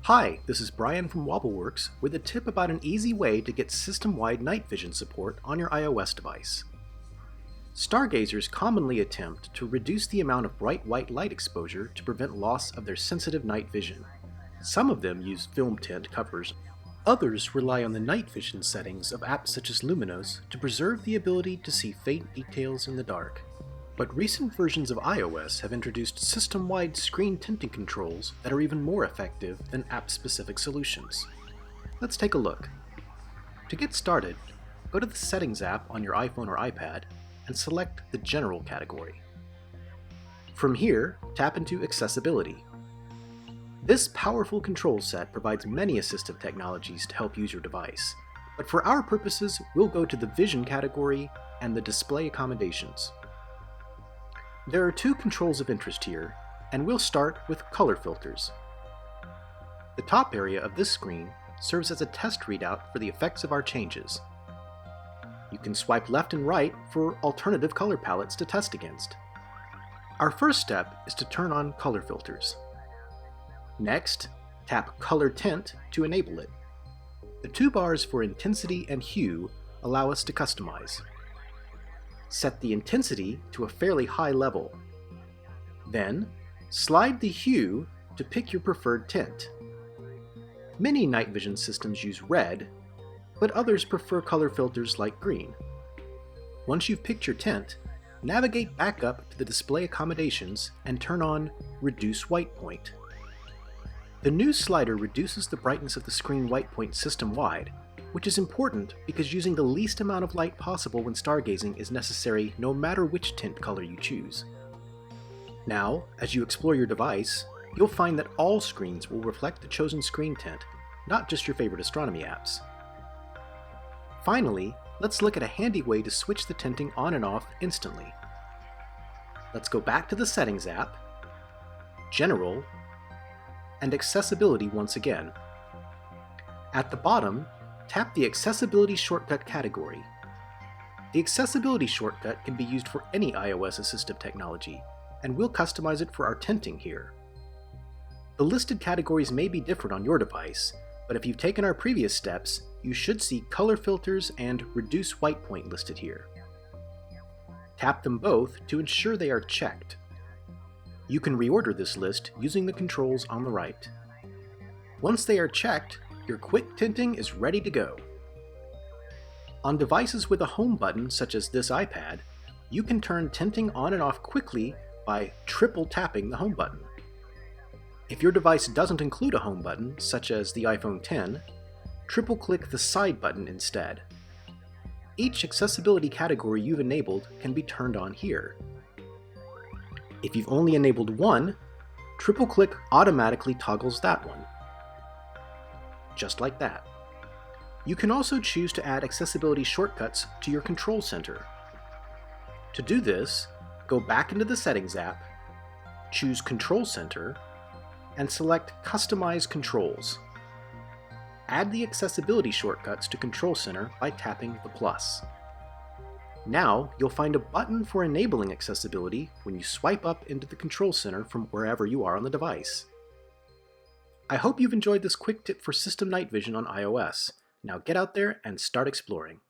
Hi, this is Brian from Wobbleworks with a tip about an easy way to get system-wide night vision support on your iOS device. Stargazers commonly attempt to reduce the amount of bright white light exposure to prevent loss of their sensitive night vision. Some of them use film tint covers. Others rely on the night vision settings of apps such as Luminos to preserve the ability to see faint details in the dark. But recent versions of iOS have introduced system-wide screen tinting controls that are even more effective than app-specific solutions. Let's take a look. To get started, go to the Settings app on your iPhone or iPad and select the General category. From here, tap into Accessibility. This powerful control set provides many assistive technologies to help use your device, but for our purposes, we'll go to the Vision category and the Display Accommodations. There are two controls of interest here, and we'll start with color filters. The top area of this screen serves as a test readout for the effects of our changes. You can swipe left and right for alternative color palettes to test against. Our first step is to turn on color filters. Next, tap Color Tint to enable it. The two bars for intensity and hue allow us to customize. Set the intensity to a fairly high level. Then, slide the hue to pick your preferred tint. Many night vision systems use red, but others prefer color filters like green. Once you've picked your tint, navigate back up to the Display Accommodations and turn on Reduce White Point. The new slider reduces the brightness of the screen white point system-wide, which is important because using the least amount of light possible when stargazing is necessary no matter which tint color you choose. Now, as you explore your device, you'll find that all screens will reflect the chosen screen tint, not just your favorite astronomy apps. Finally, let's look at a handy way to switch the tinting on and off instantly. Let's go back to the Settings app, General, and Accessibility once again. At the bottom, tap the Accessibility Shortcut category. The Accessibility Shortcut can be used for any iOS assistive technology, and we'll customize it for our tinting here. The listed categories may be different on your device, but if you've taken our previous steps, you should see Color Filters and Reduce White Point listed here. Tap them both to ensure they are checked. You can reorder this list using the controls on the right. Once they are checked, your quick tinting is ready to go. On devices with a home button such as this iPad, you can turn tinting on and off quickly by triple tapping the home button. If your device doesn't include a home button, such as the iPhone X, triple click the side button instead. Each accessibility category you've enabled can be turned on here. If you've only enabled one, triple click automatically toggles that one. Just like that. You can also choose to add accessibility shortcuts to your control center. To do this, go back into the Settings app, choose Control Center, and select Customize Controls. Add the accessibility shortcuts to Control Center by tapping the plus. Now, you'll find a button for enabling accessibility when you swipe up into the Control Center from wherever you are on the device. I hope you've enjoyed this quick tip for system night vision on iOS. Now get out there and start exploring.